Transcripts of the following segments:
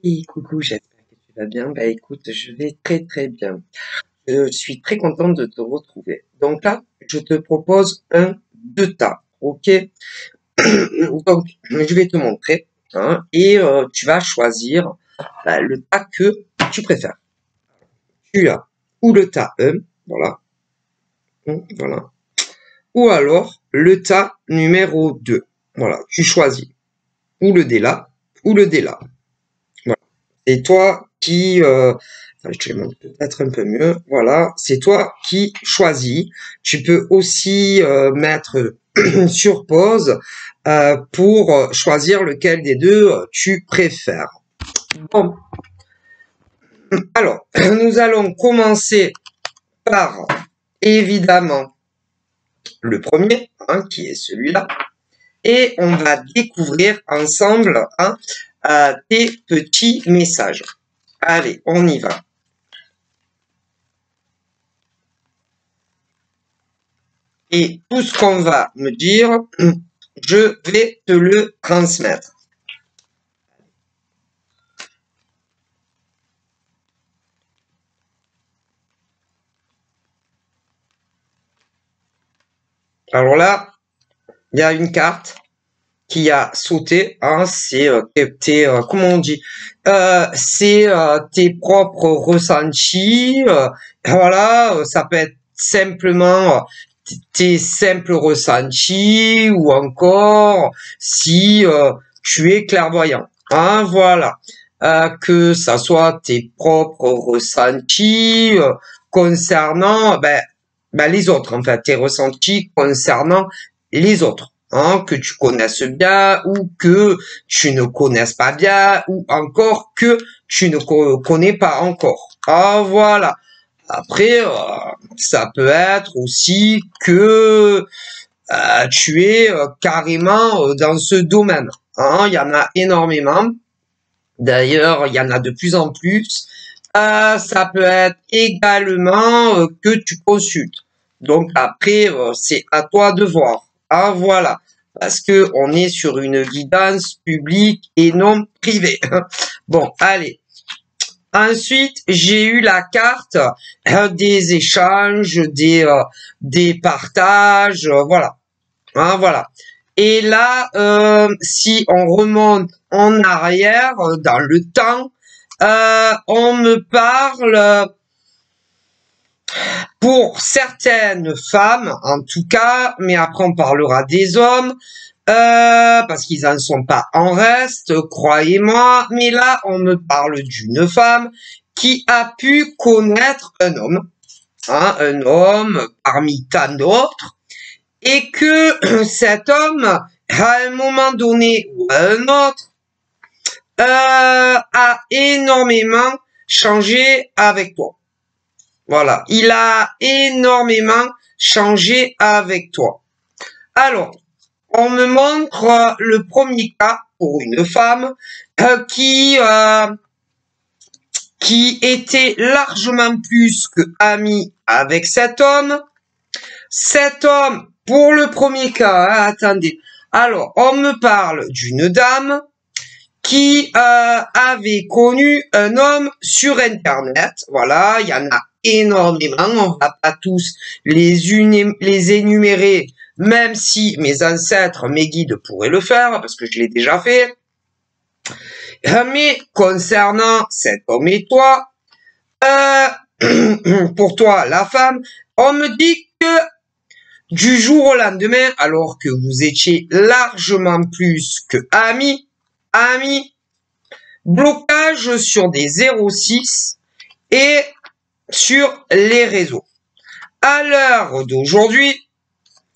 Et coucou, j'espère que tu vas bien. Bah écoute, je vais très très bien. Je suis très contente de te retrouver. Donc là, je te propose deux tas, ok? Donc, je vais te montrer, hein, et tu vas choisir le tas que tu préfères. Tu as ou le tas 1, voilà, voilà, ou alors le tas numéro 2. Voilà, tu choisis ou le dé là, ou le dé là. Voilà. C'est toi qui... je te le montre peut-être un peu mieux. Voilà, c'est toi qui choisis. Tu peux aussi mettre sur pause pour choisir lequel des deux tu préfères. Bon, alors, nous allons commencer par, évidemment, le premier, hein, qui est celui-là. Et on va découvrir ensemble tes petits messages. Allez, on y va. Et tout ce qu'on va me dire, je vais te le transmettre. Alors là, il y a une carte qui a sauté, hein, c'est comment on dit, c'est tes propres ressentis, voilà, ça peut être simplement tes simples ressentis ou encore si tu es clairvoyant, hein, voilà, que ça soit tes propres ressentis concernant les autres, en fait, tes ressentis concernant les autres. Hein, que tu connaisses bien ou que tu ne connaisses pas bien ou encore que tu ne connais pas encore. Ah voilà. Après, ça peut être aussi que tu es carrément dans ce domaine. Hein, il y en a énormément. D'ailleurs, il y en a de plus en plus. Ça peut être également que tu consultes. Donc après, c'est à toi de voir. Ah voilà, parce que on est sur une guidance publique et non privée. Bon, allez. Ensuite, j'ai eu la carte des échanges, des partages, voilà. Hein, voilà. Et là, si on remonte en arrière dans le temps, on me parle, pour certaines femmes en tout cas, mais après on parlera des hommes, parce qu'ils en sont pas en reste, croyez-moi, mais là on me parle d'une femme qui a pu connaître un homme, hein, un homme parmi tant d'autres, et que cet homme, à un moment donné ou à un autre, a énormément changé avec toi. Voilà, il a énormément changé avec toi. Alors, on me montre le premier cas pour une femme qui était largement plus que amie avec cet homme. Cet homme, pour le premier cas, hein, attendez. Alors, on me parle d'une dame qui avait connu un homme sur Internet. Voilà, il y en a énormément. On va pas tous les énumérer, même si mes ancêtres, mes guides pourraient le faire, parce que je l'ai déjà fait. Mais concernant cet homme et toi, pour toi, la femme, on me dit que du jour au lendemain, alors que vous étiez largement plus que amis, blocage sur des 06 et sur les réseaux. À l'heure d'aujourd'hui,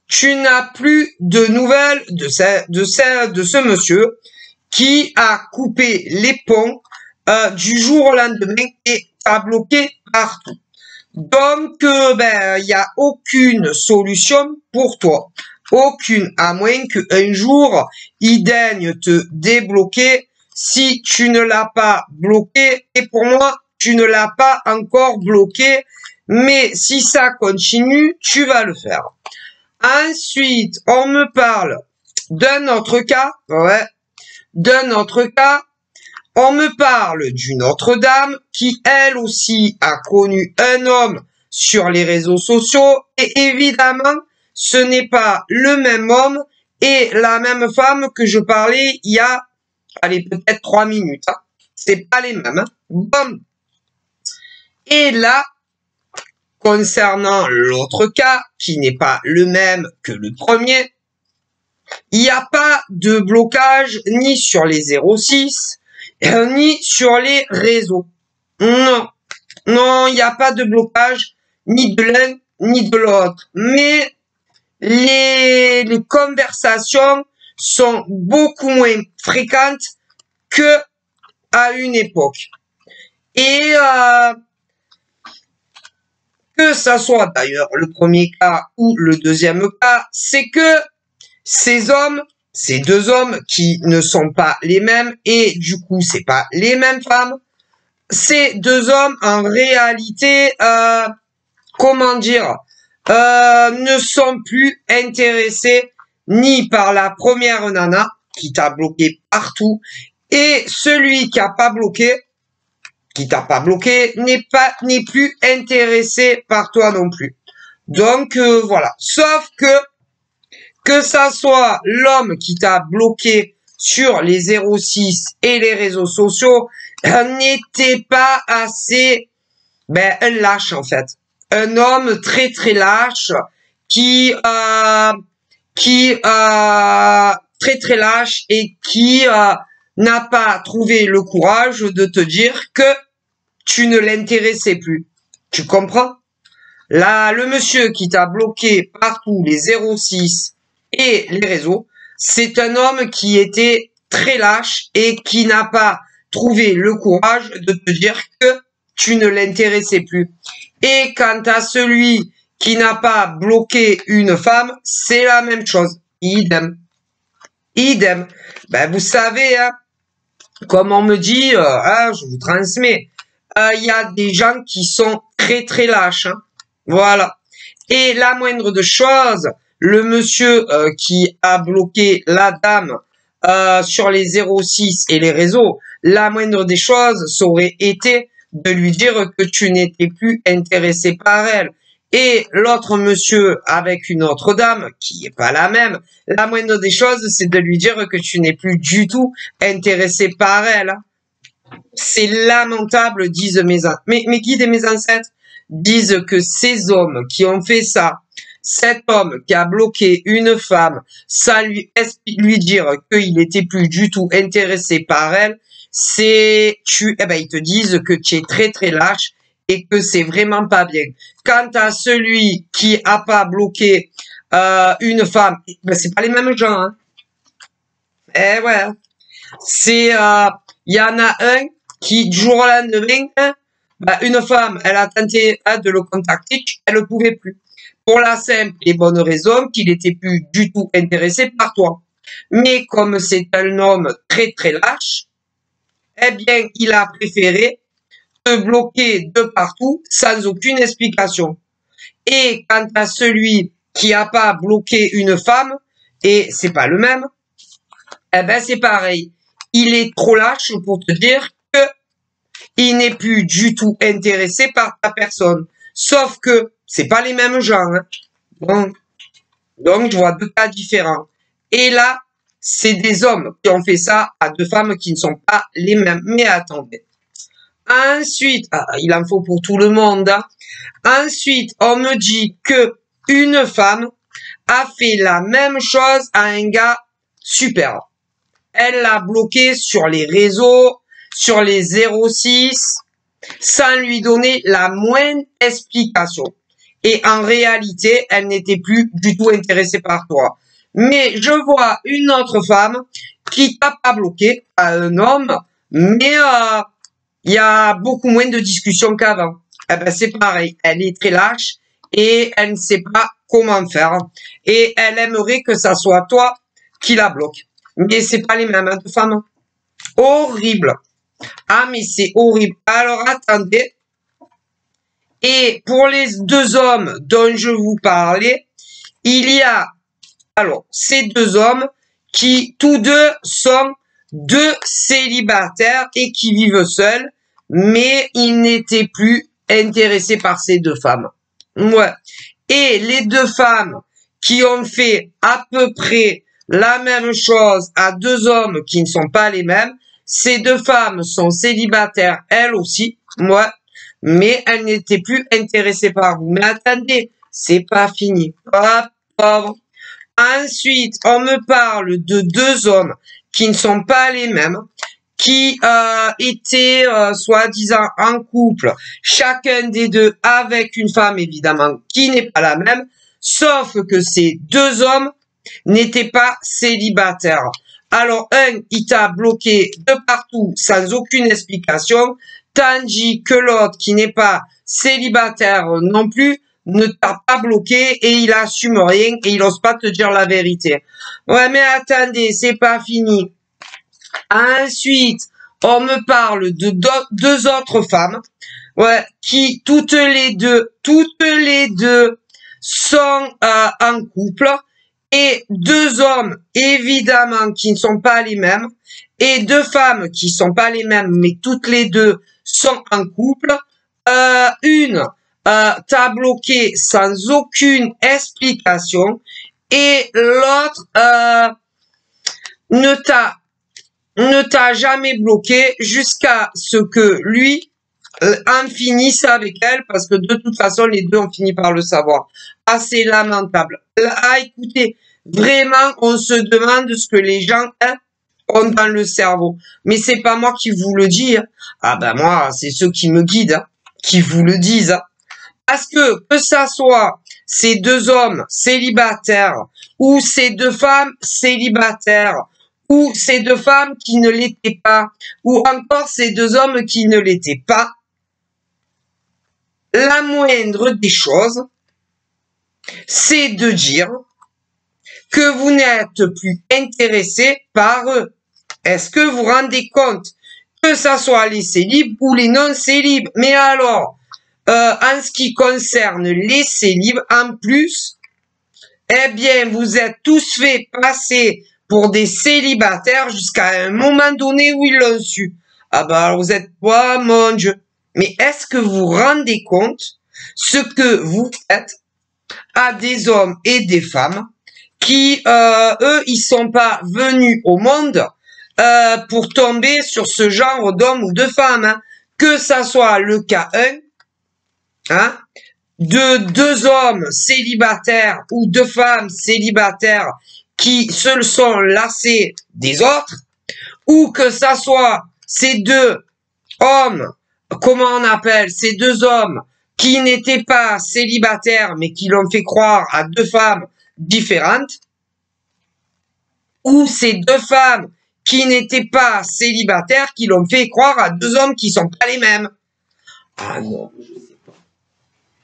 tu n'as plus de nouvelles de ce monsieur qui a coupé les ponts du jour au lendemain et a bloqué partout. Donc, il n'y a aucune solution pour toi. Aucune, à moins qu'un jour, il daigne te débloquer si tu ne l'as pas bloqué. Et pour moi, tu ne l'as pas encore bloqué. Mais si ça continue, tu vas le faire. Ensuite, on me parle d'un autre cas. Ouais, d'un autre cas. On me parle d'une autre dame qui, elle aussi, a connu un homme sur les réseaux sociaux. Et évidemment, ce n'est pas le même homme et la même femme que je parlais il y a, allez, peut-être 3 minutes. Hein. C'est pas les mêmes. Hein. Bon. Et là, concernant l'autre cas, qui n'est pas le même que le premier, il n'y a pas de blocage ni sur les 06, ni sur les réseaux. Non, non, il n'y a pas de blocage ni de l'un ni de l'autre. Mais les conversations sont beaucoup moins fréquentes que à une époque. Et que ça soit d'ailleurs le premier cas ou le deuxième cas, c'est que ces deux hommes qui ne sont pas les mêmes et du coup c'est pas les mêmes femmes, ces deux hommes en réalité, comment dire, ne sont plus intéressés ni par la première nana qui t'a bloqué partout et celui qui t'a pas bloqué n'est plus intéressé par toi non plus. Donc voilà, sauf que ça soit l'homme qui t'a bloqué sur les 06 et les réseaux sociaux n'était pas assez un lâche en fait. Un homme très très lâche qui très très lâche et qui n'a pas trouvé le courage de te dire que tu ne l'intéressais plus. Tu comprends? Là, le monsieur qui t'a bloqué partout les 06 et les réseaux, c'est un homme qui était très lâche et qui n'a pas trouvé le courage de te dire que tu ne l'intéressais plus. Et quant à celui qui n'a pas bloqué une femme, c'est la même chose. Idem. Idem. Ben, vous savez, hein, comme on me dit, je vous transmets, il y a des gens qui sont très très lâches. Hein. Voilà. Et la moindre de choses, le monsieur qui a bloqué la dame sur les 06 et les réseaux, la moindre des choses, ça aurait été de lui dire que tu n'étais plus intéressé par elle. Et l'autre monsieur avec une autre dame, qui est pas la même, la moindre des choses, c'est de lui dire que tu n'es plus du tout intéressé par elle. C'est lamentable, disent mes guides et mes ancêtres, disent que ces hommes qui ont fait ça, cet homme qui a bloqué une femme, ça lui dire qu'il était plus du tout intéressé par elle, ils te disent que tu es très très lâche et que c'est vraiment pas bien. Quant à celui qui a pas bloqué une femme, c'est pas les mêmes gens, hein. Eh ouais, c'est y en a un qui du jour au lendemain, une femme, elle a tenté de le contacter, elle ne pouvait plus. Pour la simple et bonne raison qu'il n'était plus du tout intéressé par toi. Mais comme c'est un homme très très lâche, eh bien, il a préféré te bloquer de partout sans aucune explication. Et quant à celui qui n'a pas bloqué une femme, et c'est pas le même, eh ben c'est pareil. Il est trop lâche pour te dire que il n'est plus du tout intéressé par ta personne. Sauf que c'est pas les mêmes gens. Hein. Donc, je vois deux cas différents. Et là, c'est des hommes qui ont fait ça à deux femmes qui ne sont pas les mêmes. Mais attendez. Ensuite, il en faut pour tout le monde. Hein. Ensuite, on me dit que une femme a fait la même chose à un gars super. Elle l'a bloqué sur les réseaux, sur les 06, sans lui donner la moindre explication. Et en réalité, elle n'était plus du tout intéressée par toi. Mais je vois une autre femme qui t'a pas bloqué à un homme, mais il y a beaucoup moins de discussions qu'avant. Eh ben c'est pareil, elle est très lâche et elle ne sait pas comment faire. Et elle aimerait que ça soit toi qui la bloque. Mais c'est pas les mêmes, hein, de femmes. Horrible. Ah, mais c'est horrible. Alors, attendez. Et pour les deux hommes dont je vous parlais, il y a, alors, ces deux hommes qui, tous deux, sont deux célibataires et qui vivent seuls, mais il n'était plus intéressé par ces deux femmes. Ouais. Et les deux femmes qui ont fait à peu près la même chose à deux hommes qui ne sont pas les mêmes, ces deux femmes sont célibataires elles aussi, ouais, mais elles n'étaient plus intéressées par vous. Mais attendez, c'est pas fini. Hop, pauvre. Ensuite, on me parle de deux hommes qui ne sont pas les mêmes, qui étaient soi-disant en couple, chacun des deux avec une femme évidemment qui n'est pas la même, sauf que ces deux hommes n'étaient pas célibataires. Alors un, il t'a bloqué de partout sans aucune explication, tandis que l'autre qui n'est pas célibataire non plus ne t'a pas bloqué et il assume rien et il n'ose pas te dire la vérité. Ouais mais attendez, c'est pas fini. Ensuite, on me parle de deux autres femmes, ouais, qui toutes les deux sont en couple, et deux hommes évidemment qui ne sont pas les mêmes, et deux femmes qui sont pas les mêmes, mais toutes les deux sont en couple. Une t'a bloqué sans aucune explication, et l'autre ne t'a jamais bloqué jusqu'à ce que lui en finisse avec elle, parce que de toute façon, les deux ont fini par le savoir. Ah, c'est lamentable. Ah, écoutez, vraiment, on se demande ce que les gens ont dans le cerveau. Mais c'est pas moi qui vous le dis. Hein. Ah ben moi, c'est ceux qui me guident, hein, qui vous le disent. Hein. Parce que ça soit ces deux hommes célibataires, ou ces deux femmes célibataires, ou ces deux femmes qui ne l'étaient pas, ou encore ces deux hommes qui ne l'étaient pas, la moindre des choses, c'est de dire que vous n'êtes plus intéressé par eux. Est-ce que vous vous rendez compte? Que ça soit les célibes ou les non-célibes. Mais alors, en ce qui concerne les célibes, en plus, eh bien, vous êtes tous fait passer pour des célibataires jusqu'à un moment donné où ils l'ont su. Ah bah, vous êtes quoi, mon Dieu? Mais est-ce que vous vous rendez compte ce que vous faites à des hommes et des femmes qui, eux, ils sont pas venus au monde pour tomber sur ce genre d'hommes ou de femmes, hein. Que ça soit le cas 1, hein, de deux hommes célibataires ou deux femmes célibataires qui se sont lassés des autres, ou que ça soit ces deux hommes, comment on appelle, ces deux hommes qui n'étaient pas célibataires mais qui l'ont fait croire à deux femmes différentes, ou ces deux femmes qui n'étaient pas célibataires qui l'ont fait croire à deux hommes qui sont pas les mêmes. Ah non, je sais pas.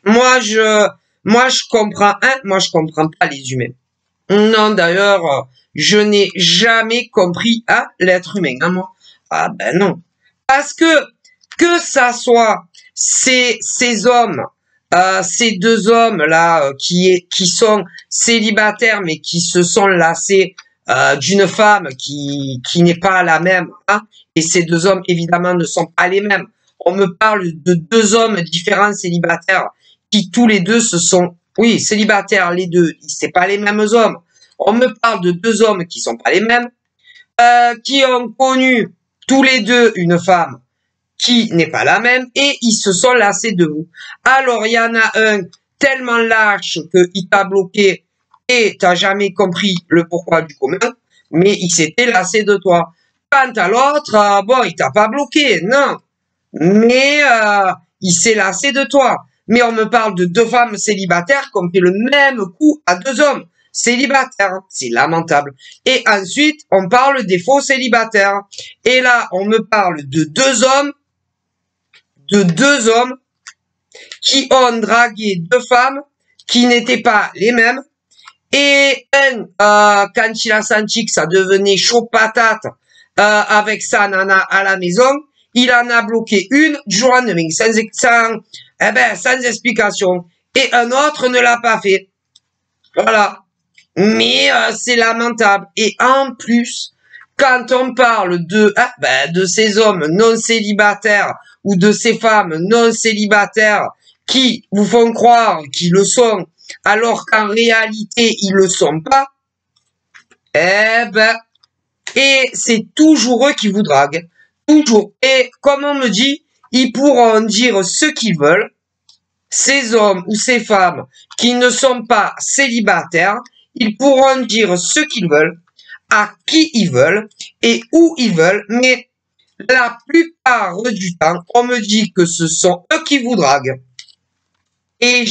Moi je comprends pas les humains. Non, d'ailleurs, je n'ai jamais compris l'être humain, hein, moi. Ah ben non. Parce que ça soit ces hommes, ces deux hommes là qui sont célibataires mais qui se sont lassés d'une femme qui n'est pas la même, hein, et ces deux hommes évidemment ne sont pas les mêmes. On me parle de deux hommes différents célibataires qui tous les deux se sont, oui, célibataires les deux, c'est pas les mêmes hommes. On me parle de deux hommes qui sont pas les mêmes, qui ont connu tous les deux une femme qui n'est pas la même, et ils se sont lassés de vous. Alors, il y en a un tellement lâche qu'il t'a bloqué et t'as jamais compris le pourquoi du comment, mais il s'était lassé de toi. Quant à l'autre, bon, il t'a pas bloqué, non, mais il s'est lassé de toi. Mais on me parle de deux femmes célibataires qui ont fait le même coup à deux hommes célibataires. C'est lamentable. Et ensuite, on parle des faux célibataires. Et là, on me parle de deux hommes qui ont dragué deux femmes qui n'étaient pas les mêmes. Et un, quand il a senti que ça devenait chaud patate avec sa nana à la maison, il en a bloqué une du jour au lendemain, sans explication. Et un autre ne l'a pas fait. Voilà. Mais c'est lamentable. Et en plus, quand on parle de ces hommes non célibataires ou de ces femmes non célibataires qui vous font croire qu'ils le sont, alors qu'en réalité, ils le sont pas, et c'est toujours eux qui vous draguent. Toujours. Et comme on me dit, ils pourront dire ce qu'ils veulent. Ces hommes ou ces femmes qui ne sont pas célibataires, ils pourront dire ce qu'ils veulent, à qui ils veulent et où ils veulent, mais la plupart du temps, on me dit que ce sont eux qui vous draguent. Et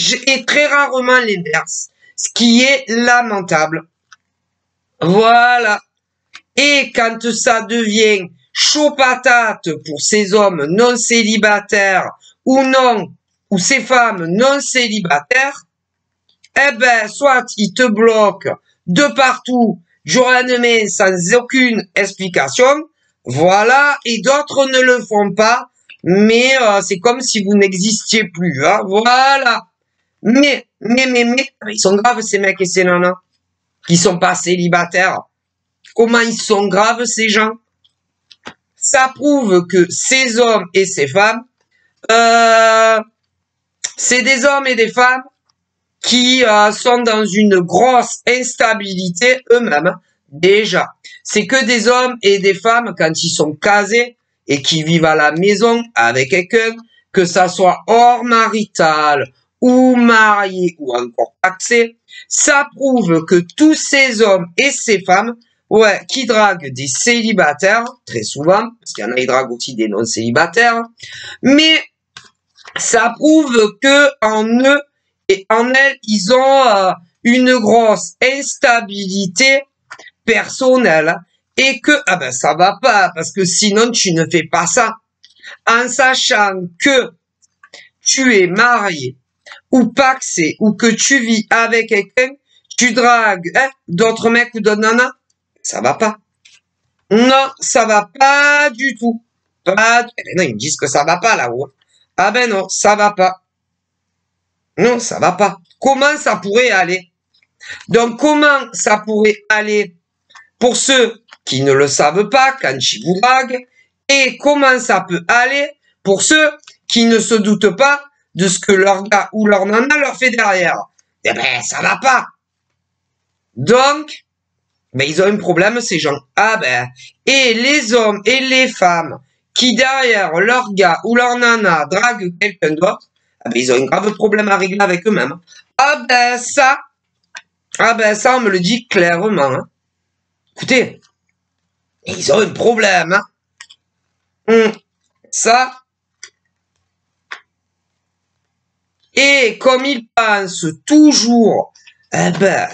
très rarement l'inverse, ce qui est lamentable. Voilà. Et quand ça devient chaud patate pour ces hommes non célibataires ou ces femmes non célibataires, soit ils te bloquent de partout, jour à demain, sans aucune explication, voilà, et d'autres ne le font pas, mais c'est comme si vous n'existiez plus, hein, voilà. Mais, ils sont graves ces mecs et ces nanas, qui sont pas célibataires. Comment ils sont graves ces gens? Ça prouve que ces hommes et ces femmes, c'est des hommes et des femmes qui sont dans une grosse instabilité eux-mêmes, déjà. C'est que des hommes et des femmes, quand ils sont casés et qui vivent à la maison avec quelqu'un, que ça soit hors marital ou marié ou encore paxé, ça prouve que tous ces hommes et ces femmes, qui draguent des célibataires, très souvent, parce qu'il y en a qui draguent aussi des non-célibataires, mais ça prouve que en eux et en elles, ils ont une grosse instabilité personnelle et que ça va pas, parce que sinon tu ne fais pas ça en sachant que tu es marié ou paxé ou que tu vis avec quelqu'un, tu dragues d'autres mecs ou d'autres nanas, ça va pas. Non, ça va pas du tout. Pas. Non, ils me disent que ça va pas là-haut. Ah ben non, ça va pas. Non, ça va pas. Comment ça pourrait aller? Donc, comment ça pourrait aller pour ceux qui ne le savent pas quand ils vous draguent? Et comment ça peut aller pour ceux qui ne se doutent pas de ce que leur gars ou leur nana leur fait derrière? Eh ben, ça va pas. Donc, ils ont un problème, ces gens. Et les hommes et les femmes qui derrière leur gars ou leur nana draguent quelqu'un d'autre, ils ont un grave problème à régler avec eux-mêmes. Ça, on me le dit clairement. Hein. Écoutez, ils ont un problème. Hein. Ça. Et comme ils pensent toujours,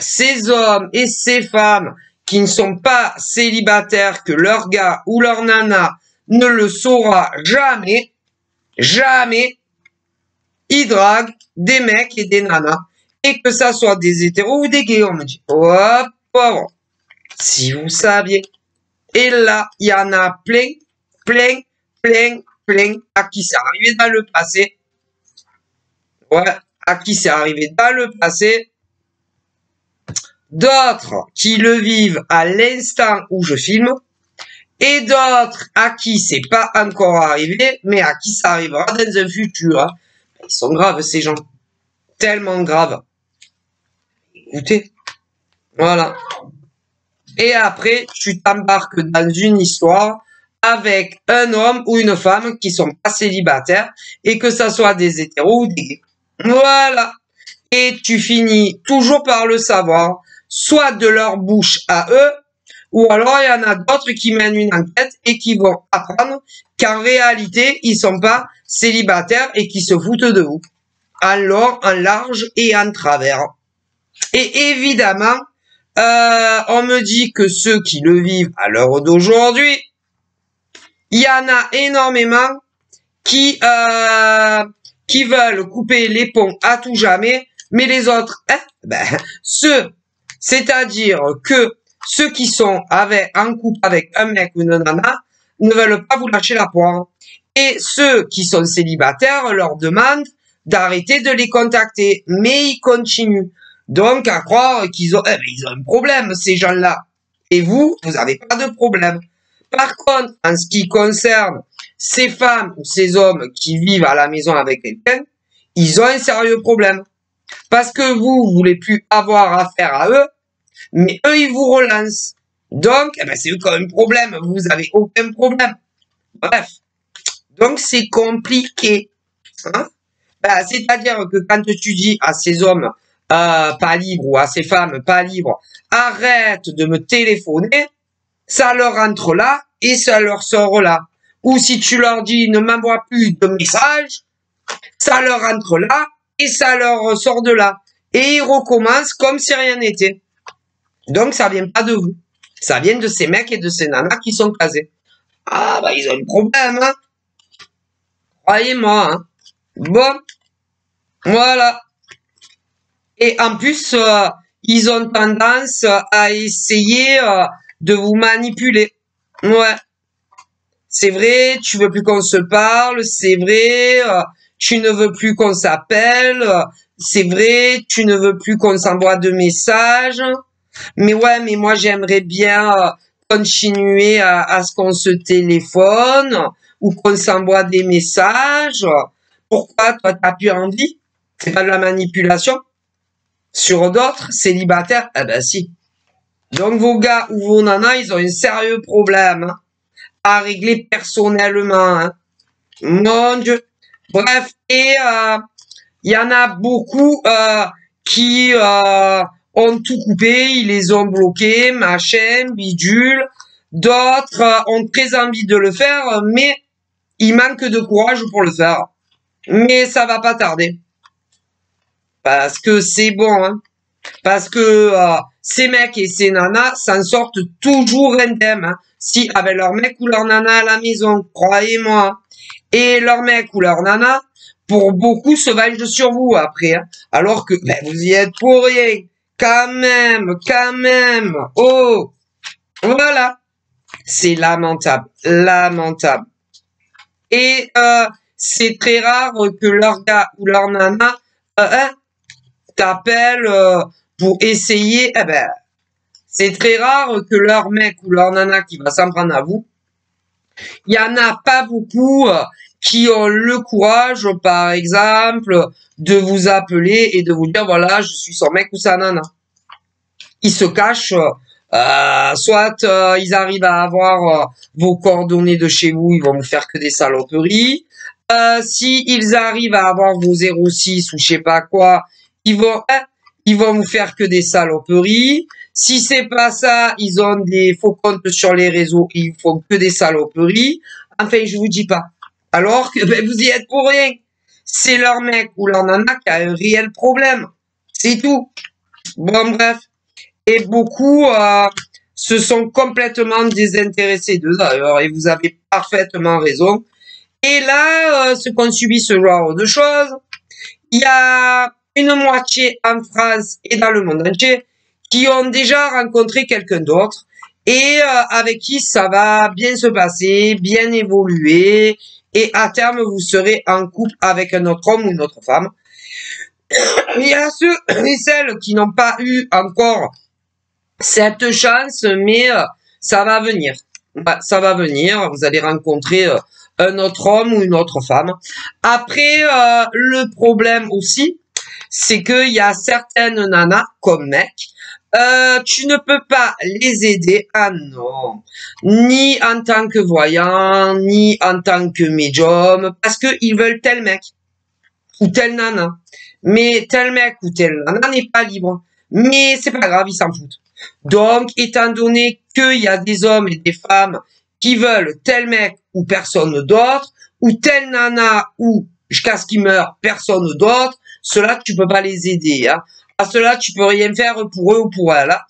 ces hommes et ces femmes qui ne sont pas célibataires, que leur gars ou leur nana ne le saura jamais, ils draguent des mecs et des nanas. Et que ça soit des hétéros ou des gays, on me dit. Hop, pauvre. Si vous saviez. Et là, il y en a plein à qui c'est arrivé dans le passé. À qui c'est arrivé dans le passé. D'autres qui le vivent à l'instant où je filme. Et d'autres à qui c'est pas encore arrivé, mais à qui ça arrivera dans un futur. Hein. Ils sont graves, ces gens. Tellement graves. Écoutez. Voilà. Et après, tu t'embarques dans une histoire avec un homme ou une femme qui sont pas célibataires et que ça soit des hétéros ou des gays. Voilà. Et tu finis toujours par le savoir, soit de leur bouche à eux, ou alors il y en a d'autres qui mènent une enquête et qui vont apprendre qu'en réalité, ils sont pas célibataires et qui se foutent de vous. En long, en large et en travers. Et évidemment, on me dit que ceux qui le vivent à l'heure d'aujourd'hui, il y en a énormément qui veulent couper les ponts à tout jamais, mais les autres, c'est-à-dire que ceux qui sont en couple avec un mec ou une nana ne veulent pas vous lâcher la poire. Et ceux qui sont célibataires leur demandent d'arrêter de les contacter, mais ils continuent. Donc, à croire qu'ils ont, ils ont un problème, ces gens-là. Et vous n'avez pas de problème. Par contre, en ce qui concerne ces femmes ou ces hommes qui vivent à la maison avec quelqu'un, ils ont un sérieux problème. Parce que vous voulez plus avoir affaire à eux, mais eux, ils vous relancent. Donc, eh ben, c'est eux qui ont un problème. Vous n'avez aucun problème. Bref. Donc, c'est compliqué. Hein? Ben, c'est-à-dire que quand tu dis à ces hommes pas libres ou à ces femmes pas libres, arrête de me téléphoner, ça leur rentre là et ça leur sort là. Ou si tu leur dis ne m'envoie plus de messages, ça leur rentre là et ça leur sort de là. Et ils recommencent comme si rien n'était. Donc ça vient pas de vous. Ça vient de ces mecs et de ces nanas qui sont casés. Ah bah ils ont un problème, hein. Croyez-moi, hein. Bon, voilà. Et en plus, ils ont tendance à essayer de vous manipuler. Ouais. C'est vrai, tu veux plus qu'on se parle, c'est vrai, tu ne veux plus qu'on s'appelle, c'est vrai, tu ne veux plus qu'on s'envoie de messages. Mais ouais, mais moi j'aimerais bien continuer à ce qu'on se téléphone ou qu'on s'envoie des messages. Pourquoi toi t'as plus envie? C'est pas de la manipulation? Sur d'autres célibataires? Eh ben si. Donc vos gars ou vos nanas, ils ont un sérieux problème hein, à régler personnellement. Hein. Mon Dieu. Bref, et il y en a beaucoup qui ont tout coupé, ils les ont bloqués, machin, bidule. D'autres ont très envie de le faire, mais il manque de courage pour le faire. Mais ça va pas tarder. Parce que c'est bon, hein. Parce que ces mecs et ces nanas s'en sortent toujours indemnes. Hein. Si avec leur mec ou leur nana à la maison, croyez-moi. Et leur mec ou leur nana, pour beaucoup, se vengent sur vous après. Hein. Alors que ben, vous y êtes pour rien. Quand même. Oh, voilà. C'est lamentable, lamentable. Et c'est très rare que leur gars ou leur nana t'appellent pour essayer. Eh ben, c'est très rare que leur mec ou leur nana qui va s'en prendre à vous. Il y en a pas beaucoup qui ont le courage, par exemple, de vous appeler et de vous dire voilà, je suis son mec ou sa nana. Ils se cachent. Soit ils arrivent à avoir vos coordonnées de chez vous, ils vont vous faire que des saloperies. Si ils arrivent à avoir vos 06 ou je sais pas quoi, ils vont vous faire que des saloperies. Si c'est pas ça, ils ont des faux comptes sur les réseaux, ils font que des saloperies. Enfin, je vous dis pas. Alors que ben, vous y êtes pour rien. C'est leur mec ou leur nana qui a un réel problème. C'est tout. Bon, bref. Et beaucoup se sont complètement désintéressés d'eux d'ailleurs, et vous avez parfaitement raison. Et là, ce qu'on subit ce genre de choses, il y a une moitié en France et dans le monde entier qui ont déjà rencontré quelqu'un d'autre et avec qui ça va bien se passer, bien évoluer, et à terme, vous serez en couple avec un autre homme ou une autre femme. Il y a ceux et celles qui n'ont pas eu encore cette chance, mais ça va venir. Ça va venir, vous allez rencontrer un autre homme ou une autre femme. Après, le problème aussi, c'est qu'il y a certaines nanas comme mec, tu ne peux pas les aider, ah non, ni en tant que voyant, ni en tant que médium, parce qu'ils veulent tel mec ou tel nana. Mais tel mec ou tel nana n'est pas libre. Mais c'est pas grave, ils s'en foutent. Donc, étant donné qu'il y a des hommes et des femmes qui veulent tel mec ou personne d'autre, ou tel nana ou jusqu'à ce qu'ils meurent, personne d'autre, ceux-là, tu peux pas les aider. Hein. À ceux-là, tu peux rien faire pour eux ou pour elles. Hein.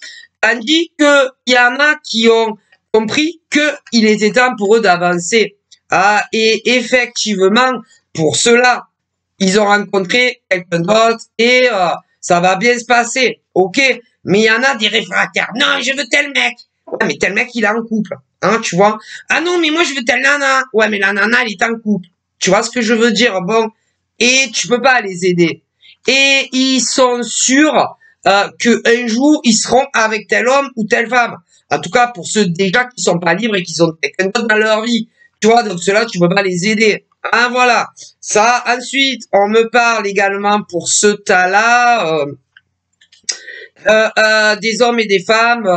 Tandis qu'il y en a qui ont compris qu'il était temps pour eux d'avancer. Ah, et effectivement, pour ceux-là, ils ont rencontré quelqu'un d'autre et ça va bien se passer. Ok, mais il y en a des réfractaires. Non, je veux tel mec. Ouais, mais tel mec, il est en couple. Hein, tu vois. Ah non, mais moi, je veux telle nana. Ouais, mais la nana, elle est en couple. Tu vois ce que je veux dire? Bon. Et tu peux pas les aider. Et ils sont sûrs qu'un jour, ils seront avec tel homme ou telle femme. En tout cas, pour ceux déjà qui sont pas libres et qui ont quelqu'un d'autre dans leur vie. Tu vois, donc ceux-là, tu peux pas les aider. Hein, voilà. Ça, ensuite, on me parle également pour ce tas-là, des hommes et des femmes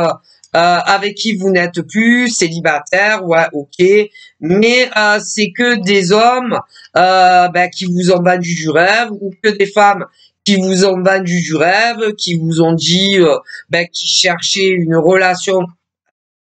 avec qui vous n'êtes plus célibataire, ouais, ok, mais c'est que des hommes qui vous ont vendu du rêve ou que des femmes qui vous ont vendu du rêve, qui vous ont dit qu'ils cherchaient une relation